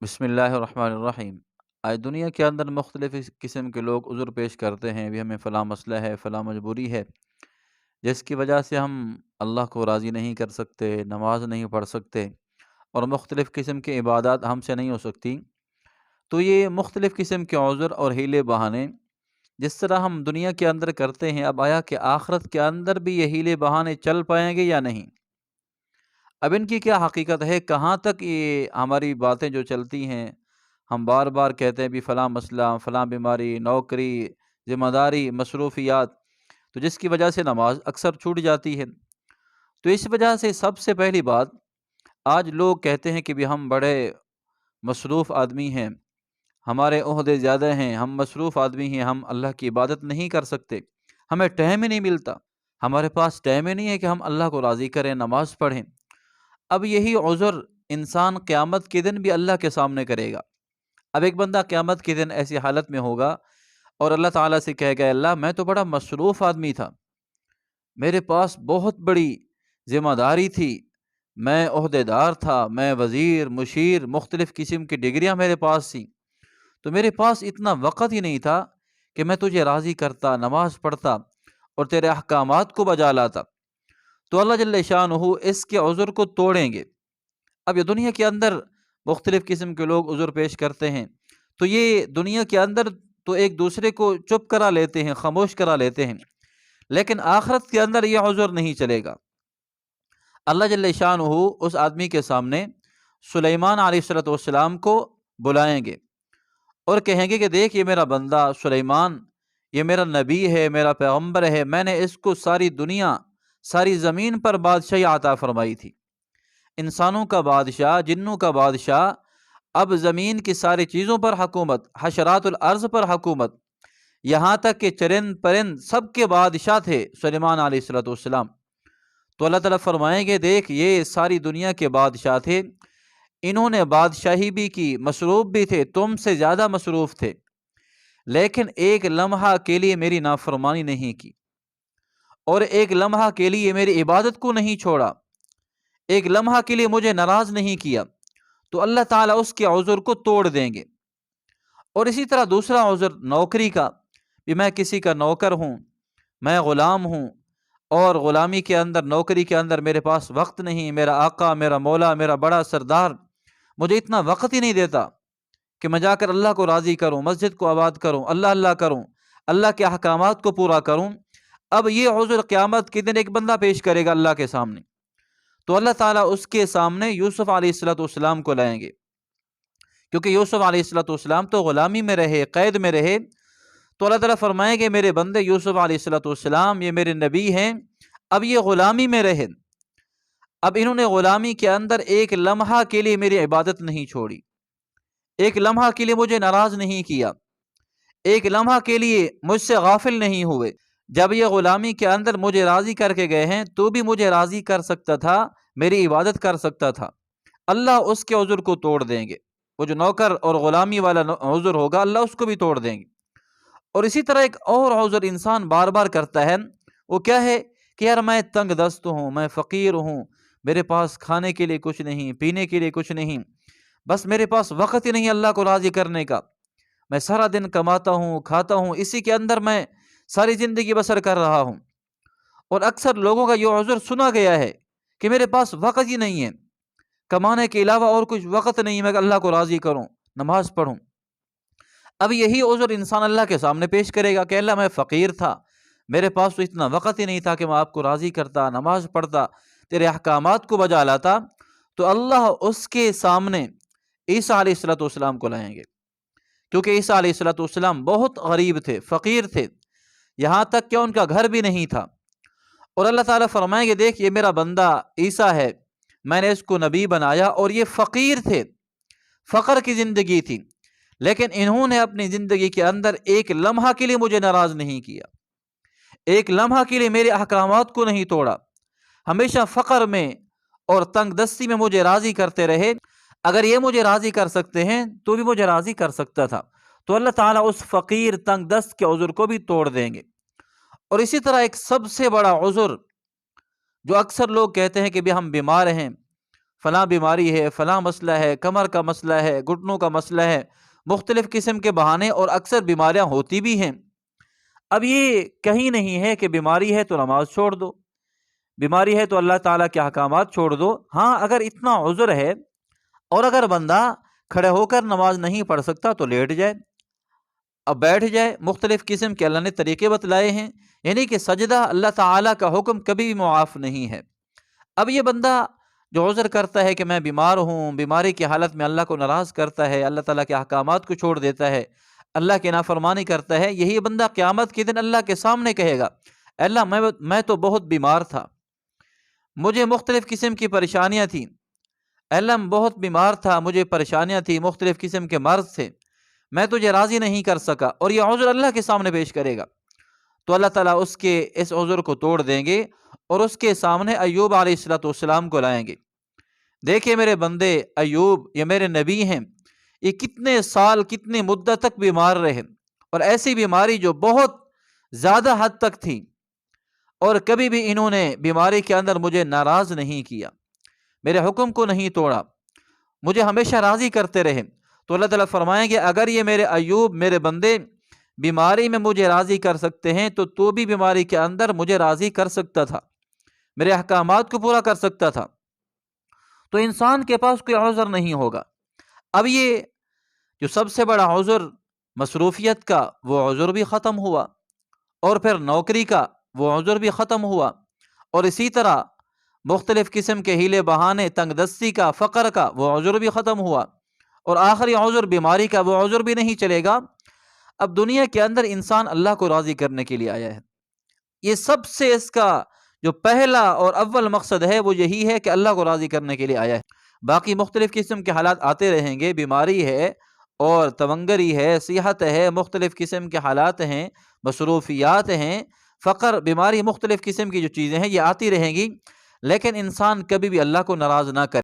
بسم اللہ الرحمن الرحیم۔ آج دنیا کے اندر مختلف قسم کے لوگ عذر پیش کرتے ہیں، بھی ہمیں فلاں مسئلہ ہے، فلاں مجبوری ہے، جس کی وجہ سے ہم اللہ کو راضی نہیں کر سکتے، نماز نہیں پڑھ سکتے اور مختلف قسم کی عبادات ہم سے نہیں ہو سکتی۔ تو یہ مختلف قسم کے عذر اور ہیلے بہانے جس طرح ہم دنیا کے اندر کرتے ہیں، اب آیا کہ آخرت کے اندر بھی یہ ہیلے بہانے چل پائیں گے یا نہیں؟ اب ان کی کیا حقیقت ہے، کہاں تک یہ ہماری باتیں جو چلتی ہیں، ہم بار بار کہتے ہیں بھی فلاں مسئلہ، فلاں بیماری، نوکری، ذمہ داری، مصروفیات، تو جس کی وجہ سے نماز اکثر چھوٹ جاتی ہے۔ تو اس وجہ سے سب سے پہلی بات، آج لوگ کہتے ہیں کہ بھی ہم بڑے مصروف آدمی ہیں، ہمارے عہدے زیادہ ہیں، ہم مصروف آدمی ہیں، ہم اللہ کی عبادت نہیں کر سکتے، ہمیں ٹائم ہی نہیں ملتا، ہمارے پاس ٹائم ہی نہیں ہے کہ ہم اللہ کو راضی کریں، نماز پڑھیں۔ اب یہی عذر انسان قیامت کے دن بھی اللہ کے سامنے کرے گا۔ اب ایک بندہ قیامت کے دن ایسی حالت میں ہوگا اور اللہ تعالیٰ سے کہے گا، اللہ میں تو بڑا مصروف آدمی تھا، میرے پاس بہت بڑی ذمہ داری تھی، میں عہدے دار تھا، میں وزیر، مشیر، مختلف قسم کی ڈگریاں میرے پاس تھیں، تو میرے پاس اتنا وقت ہی نہیں تھا کہ میں تجھے راضی کرتا، نماز پڑھتا اور تیرے احکامات کو بجا لاتا۔ تو اللہ جل شانہ اس کے عذر کو توڑیں گے۔ اب یہ دنیا کے اندر مختلف قسم کے لوگ عذر پیش کرتے ہیں، تو یہ دنیا کے اندر تو ایک دوسرے کو چپ کرا لیتے ہیں، خاموش کرا لیتے ہیں، لیکن آخرت کے اندر یہ عذر نہیں چلے گا۔ اللہ جل شانہ اس آدمی کے سامنے سلیمان علیہ السلام کو بلائیں گے اور کہیں گے کہ دیکھ، یہ میرا بندہ سلیمان، یہ میرا نبی ہے، میرا پیغمبر ہے، میں نے اس کو ساری دنیا، ساری زمین پر بادشاہی عطا فرمائی تھی، انسانوں کا بادشاہ، جنوں کا بادشاہ، اب زمین کی ساری چیزوں پر حکومت، حشرات الارض پر حکومت، یہاں تک کہ چرند پرند سب کے بادشاہ تھے سلیمان علیہ السلام۔ تو اللہ تعالیٰ فرمائیں گے، دیکھ یہ ساری دنیا کے بادشاہ تھے، انہوں نے بادشاہی بھی کی، مصروف بھی تھے، تم سے زیادہ مصروف تھے، لیکن ایک لمحہ کے لیے میری نافرمانی نہیں کی اور ایک لمحہ کے لیے میری عبادت کو نہیں چھوڑا، ایک لمحہ کے لیے مجھے ناراض نہیں کیا، تو اللہ تعالیٰ اس کے عذر کو توڑ دیں گے۔ اور اسی طرح دوسرا عذر نوکری کا، بھی میں کسی کا نوکر ہوں، میں غلام ہوں، اور غلامی کے اندر، نوکری کے اندر میرے پاس وقت نہیں، میرا آقا، میرا مولا، میرا بڑا سردار مجھے اتنا وقت ہی نہیں دیتا کہ میں جا کر اللہ کو راضی کروں، مسجد کو آباد کروں، اللہ اللہ کروں، اللہ کے احکامات کو پورا کروں۔ اب یہ عذر قیامت کے دن ایک بندہ پیش کرے گا اللہ کے سامنے، تو اللہ تعالیٰ اس کے سامنے یوسف علیہ السلام کو لائیں گے، کیونکہ یوسف علیہ السلام تو غلامی میں رہے، قید میں رہے، تو اللہ تعالیٰ فرمائیں گے میرے بندے یوسف علیہ السلام، یہ میرے نبی ہیں، اب یہ غلامی میں رہے، اب انہوں نے غلامی کے اندر ایک لمحہ کے لیے میری عبادت نہیں چھوڑی، ایک لمحہ کے لیے مجھے ناراض نہیں کیا، ایک لمحہ کے لیے مجھ سے غافل نہیں ہوئے۔ جب یہ غلامی کے اندر مجھے راضی کر کے گئے ہیں تو بھی مجھے راضی کر سکتا تھا، میری عبادت کر سکتا تھا۔ اللہ اس کے عذر کو توڑ دیں گے، وہ جو نوکر اور غلامی والا عذر ہوگا، اللہ اس کو بھی توڑ دیں گے۔ اور اسی طرح ایک اور عذر انسان بار بار کرتا ہے، وہ کیا ہے کہ یار میں تنگ دست ہوں، میں فقیر ہوں، میرے پاس کھانے کے لیے کچھ نہیں، پینے کے لیے کچھ نہیں، بس میرے پاس وقت ہی نہیں اللہ کو راضی کرنے کا، میں سارا دن کماتا ہوں، کھاتا ہوں، اسی کے اندر میں ساری زندگی بسر کر رہا ہوں۔ اور اکثر لوگوں کا یہ عذر سنا گیا ہے کہ میرے پاس وقت ہی نہیں ہے، کمانے کے علاوہ اور کچھ وقت نہیں ہے میں اللہ کو راضی کروں، نماز پڑھوں۔ اب یہی عذر انسان اللہ کے سامنے پیش کرے گا کہ اللہ میں فقیر تھا، میرے پاس تو اتنا وقت ہی نہیں تھا کہ میں آپ کو راضی کرتا، نماز پڑھتا، تیرے احکامات کو بجا لاتا۔ تو اللہ اس کے سامنے عیسیٰ علیہ السلام کو لائیں گے، کیونکہ عیسیٰ علیہ السلام بہت غریب تھے، فقیر تھے، یہاں تک کہ ان کا گھر بھی نہیں تھا۔ اور اللہ تعالیٰ فرمائیں گے دیکھ یہ میرا بندہ عیسیٰ ہے، میں نے اس کو نبی بنایا، اور یہ فقیر تھے، فقر کی زندگی تھی، لیکن انہوں نے اپنی زندگی کے اندر ایک لمحہ کے لیے مجھے ناراض نہیں کیا، ایک لمحہ کے لیے میرے احکامات کو نہیں توڑا، ہمیشہ فقر میں اور تنگ دستی میں مجھے راضی کرتے رہے۔ اگر یہ مجھے راضی کر سکتے ہیں تو بھی مجھے راضی کر سکتا تھا۔ تو اللہ تعالیٰ اس فقیر تنگ دست کے عذر کو بھی توڑ دیں گے۔ اور اسی طرح ایک سب سے بڑا عذر جو اکثر لوگ کہتے ہیں کہ بھی ہم بیمار ہیں، فلاں بیماری ہے، فلاں مسئلہ ہے، کمر کا مسئلہ ہے، گھٹنوں کا مسئلہ ہے، مختلف قسم کے بہانے، اور اکثر بیماریاں ہوتی بھی ہیں۔ اب یہ کہیں نہیں ہے کہ بیماری ہے تو نماز چھوڑ دو، بیماری ہے تو اللہ تعالیٰ کے احکامات چھوڑ دو۔ ہاں، اگر اتنا عذر ہے اور اگر بندہ کھڑے ہو کر نماز نہیں پڑھ سکتا تو لیٹ جائے، اب بیٹھ جائے۔ مختلف قسم کے اللہ نے طریقے بتلائے ہیں، یعنی کہ سجدہ اللہ تعالیٰ کا حکم کبھی بھی معاف نہیں ہے۔ اب یہ بندہ جو عذر کرتا ہے کہ میں بیمار ہوں، بیماری کی حالت میں اللہ کو ناراض کرتا ہے، اللہ تعالیٰ کے احکامات کو چھوڑ دیتا ہے، اللہ کی نافرمانی کرتا ہے، یہی بندہ قیامت کے دن اللہ کے سامنے کہے گا اے اللہ میں تو بہت بیمار تھا، مجھے مختلف قسم کی پریشانیاں تھیں، اے اللہ میں بہت بیمار تھا، مجھے پریشانیاں تھیں، مختلف قسم کے مرض تھے، میں تجھے راضی نہیں کر سکا، اور یہ عذر اللہ کے سامنے پیش کرے گا تو اللہ تعالیٰ اس کے اس عذر کو توڑ دیں گے اور اس کے سامنے ایوب علیہ السلام کو لائیں گے۔ دیکھیں میرے بندے ایوب، یہ میرے نبی ہیں، یہ کتنے سال کتنی مدت تک بیمار رہے، اور ایسی بیماری جو بہت زیادہ حد تک تھی، اور کبھی بھی انہوں نے بیماری کے اندر مجھے ناراض نہیں کیا، میرے حکم کو نہیں توڑا، مجھے ہمیشہ راضی کرتے رہے۔ تو اللہ تعالیٰ فرمائیں گے اگر یہ میرے ایوب، میرے بندے بیماری میں مجھے راضی کر سکتے ہیں تو بھی بیماری کے اندر مجھے راضی کر سکتا تھا، میرے احکامات کو پورا کر سکتا تھا۔ تو انسان کے پاس کوئی عذر نہیں ہوگا۔ اب یہ جو سب سے بڑا عذر مصروفیت کا، وہ عذر بھی ختم ہوا، اور پھر نوکری کا وہ عذر بھی ختم ہوا، اور اسی طرح مختلف قسم کے ہیلے بہانے، تنگ دستی کا، فقر کا وہ عذر بھی ختم ہوا، اور آخری عذر بیماری کا وہ عذر بھی نہیں چلے گا۔ اب دنیا کے اندر انسان اللہ کو راضی کرنے کے لیے آیا ہے، یہ سب سے اس کا جو پہلا اور اول مقصد ہے وہ یہی ہے کہ اللہ کو راضی کرنے کے لیے آیا ہے۔ باقی مختلف قسم کے حالات آتے رہیں گے، بیماری ہے اور تونگری ہے، صحت ہے، مختلف قسم کے حالات ہیں، مصروفیات ہیں، فقر، بیماری، مختلف قسم کی جو چیزیں ہیں یہ آتی رہیں گی، لیکن انسان کبھی بھی اللہ کو ناراض نہ کرے۔